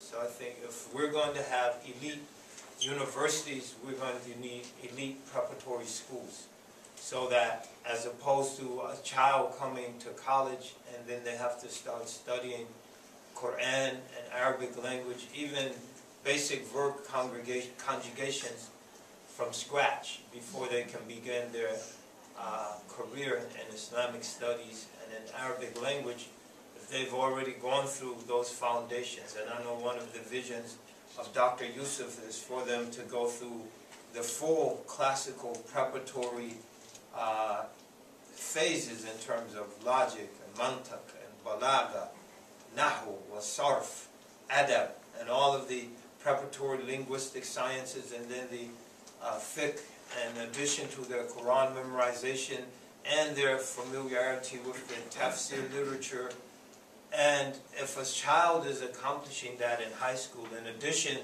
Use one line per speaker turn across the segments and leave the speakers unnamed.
So I think if we're going to have elite universities, we're going to need elite preparatory schools. So that as opposed to a child coming to college and then they have to start studying Quran and Arabic language, even basic verb conjugations from scratch before they can begin their career in Islamic studies and in Arabic language, if they've already gone through those foundations. And I know one of the visions of Dr. Yusuf is for them to go through the full classical preparatory phases in terms of logic and mantiq and balagha, nahu, wa sarf, adab, and all of the preparatory linguistic sciences, and then the fiqh, in addition to their Quran memorization and their familiarity with the tafsir literature. And if a child is accomplishing that in high school, in addition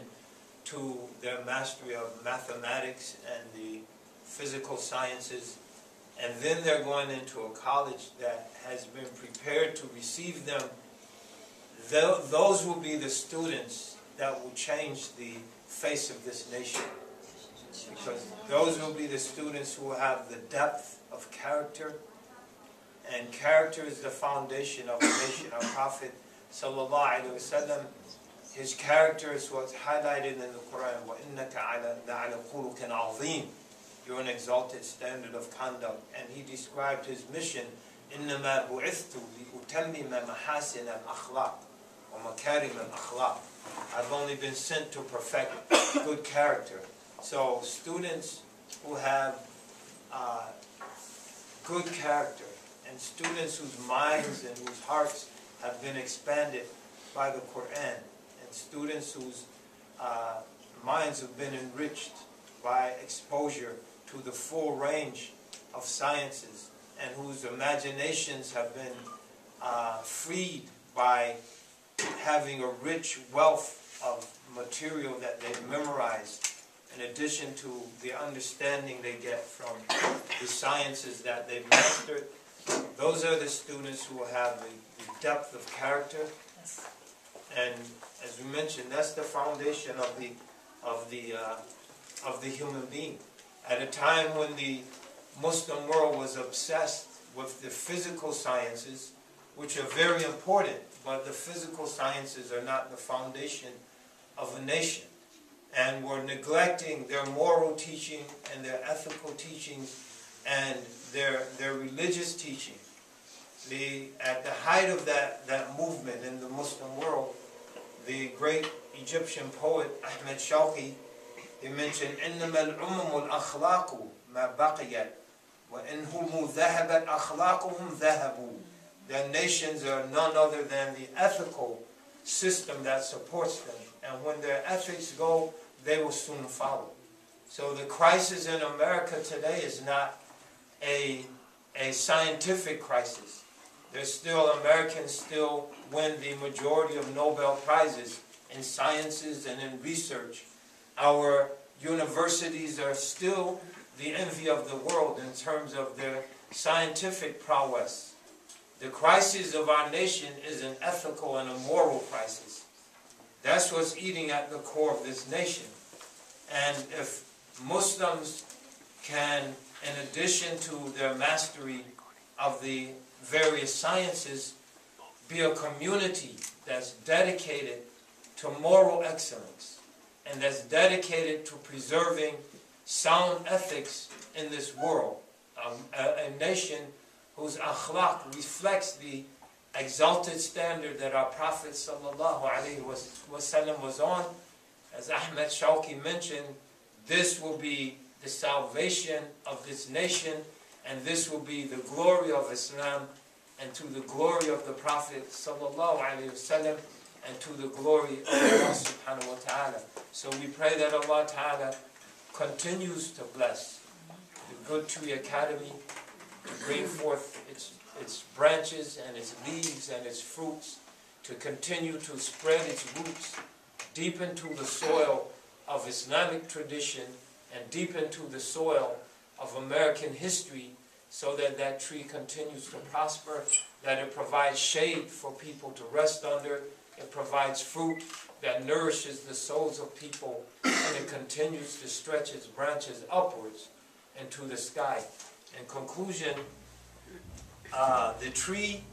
to their mastery of mathematics and the physical sciences, and then they're going into a college that has been prepared to receive them, those will be the students that will change the face of this nation. Because those will be the students who will have the depth of character, and character is the foundation of a nation. Our Prophet ﷺ, his character is what's highlighted in the Quran. وَإِنَّكَ عَلَى خُلُقٍ عَظِيمٍ. You're an exalted standard of conduct. And he described his mission, إِنَّمَا بُعِثْتُ لِأُتَمِّمَ مَحَاسِنَ الْأَخْلَاقِ وَمَكَارِمَ الْأَخْلَاقِ. I've only been sent to perfect good character. So students who have good character, and students whose minds and whose hearts have been expanded by the Quran, and students whose minds have been enriched by exposure to the full range of sciences, and whose imaginations have been freed by having a rich wealth of material that they've memorized, in addition to the understanding they get from the sciences that they've mastered. Those are the students who will have the depth of character. And as we mentioned, that's the foundation of the human being. At a time when the Muslim world was obsessed with the physical sciences, which are very important, but the physical sciences are not the foundation of a nation. And were neglecting their moral teaching and their ethical teachings and their religious teaching. At the height of that movement in the Muslim world, the great Egyptian poet Ahmed Shawqi, he mentioned, إِنَّمَا الْعُمَمُ الْأَخْلَاقُ مَا بَقِيَتْ وَإِنْهُمُ ذَهَبَتْ أَخْلَاقُهُمْ ذَهَبُوا. Their nations are none other than the ethical system that supports them. And when their ethics go, they will soon follow. So the crisis in America today is not a scientific crisis. There's still, Americans still win the majority of Nobel Prizes in sciences and in research. Our universities are still the envy of the world in terms of their scientific prowess. The crisis of our nation is an ethical and a moral crisis. That's what's eating at the core of this nation. And if Muslims can, in addition to their mastery of the various sciences, be a community that's dedicated to moral excellence and that's dedicated to preserving sound ethics in this world, a nation whose akhlaq reflects the exalted standard that our Prophet ﷺ was on. As Ahmed Shawqi mentioned, this will be the salvation of this nation, and this will be the glory of Islam, and to the glory of the Prophet ﷺ, and to the glory of Allah subhanahu wa ta'ala. So we pray that Allah ta'ala continues to bless the Good Tree Academy, to bring forth its branches and its leaves and its fruits, to continue to spread its roots deep into the soil of Islamic tradition and deep into the soil of American history, so that that tree continues to prosper, that it provides shade for people to rest under, It provides fruit that nourishes the souls of people, and it continues to stretch its branches upwards into the sky. In conclusion, the tree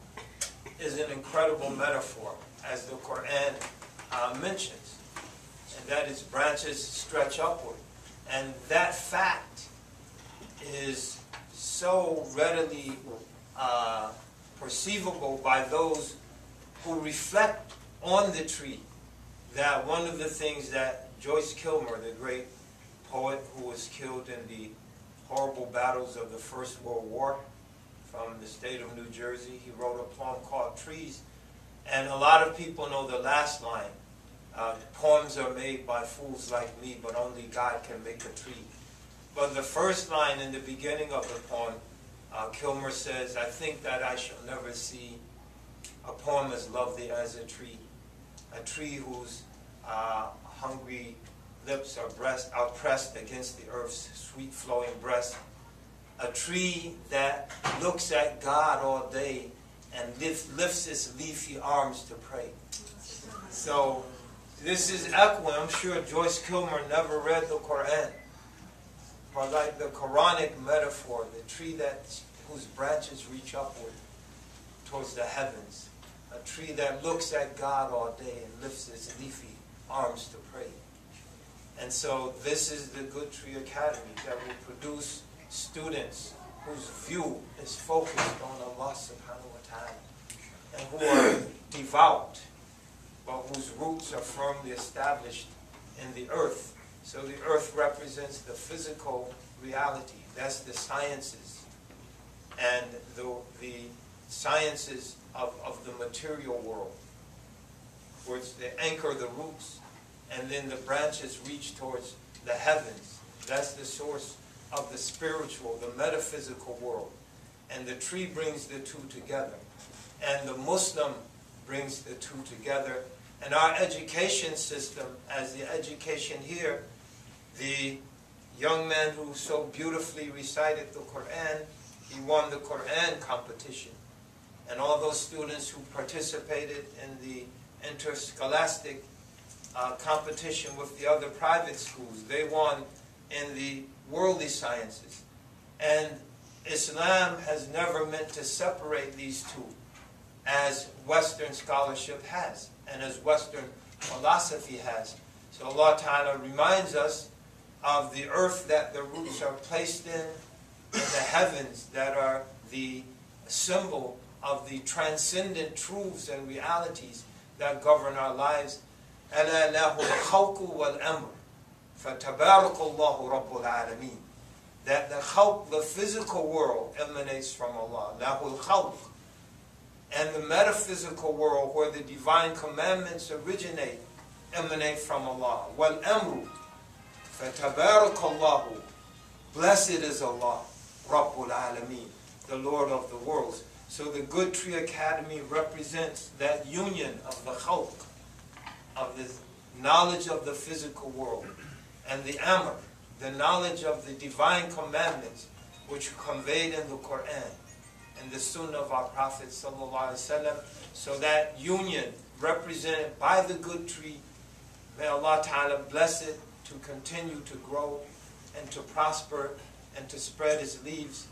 is an incredible metaphor, as the Quran mentions, and that its branches stretch upward. And that fact is so readily perceivable by those who reflect on the tree, that one of the things that Joyce Kilmer, the great poet who was killed in the horrible battles of the First World War from the state of New Jersey, he wrote a poem called Trees. And a lot of people know the last line, poems are made by fools like me, but only God can make a tree. But the first line in the beginning of the poem, Kilmer says, I think that I shall never see a poem as lovely as a tree whose hungry lips are pressed against the earth's sweet flowing breast, a tree that looks at God all day and lifts its leafy arms to pray. So this is echoing. I'm sure Joyce Kilmer never read the Quran, but like the Quranic metaphor, the tree whose branches reach upward towards the heavens, a tree that looks at God all day and lifts its leafy arms to pray. And so this is the Good Tree Academy that will produce students whose view is focused on Allah subhanahu wa ta'ala, and who are devout, but whose roots are firmly established in the earth. So the earth represents the physical reality. That's the sciences, and the sciences of the material world, which they anchor the roots, and then the branches reach towards the heavens. That's the source of the spiritual, the metaphysical world. And the tree brings the two together. And the Muslim brings the two together. And our education system, as the education here, the young man who so beautifully recited the Quran, he won the Quran competition. And all those students who participated in the interscholastic competition with the other private schools, they won in the worldly sciences. And Islam has never meant to separate these two, as Western scholarship has, and as Western philosophy has. So Allah Ta'ala reminds us of the earth that the roots are placed in, and the heavens that are the symbol of the transcendent truths and realities that govern our lives. أَلَا لَهُ الْخَلْقُ وَالْأَمْرُ فَتَبَارَكَ اللَّهُ رَبُّ الْعَالَمِينَ. That the khalq, the physical world, emanates from Allah. لَهُ الْخَلْقُ. And the metaphysical world, where the divine commandments originate, emanate from Allah. وَالْأَمْرُ فَتَبَارَكَ اللَّهُ. Blessed is Allah, Rabbul Alameen, the Lord of the worlds. So the Good Tree Academy represents that union of the khalq, of the knowledge of the physical world, and the amr, the knowledge of the divine commandments, which are conveyed in the Quran and the Sunnah of our Prophet ﷺ. So that union, represented by the good tree, may Allah Ta'ala bless it to continue to grow and to prosper and to spread its leaves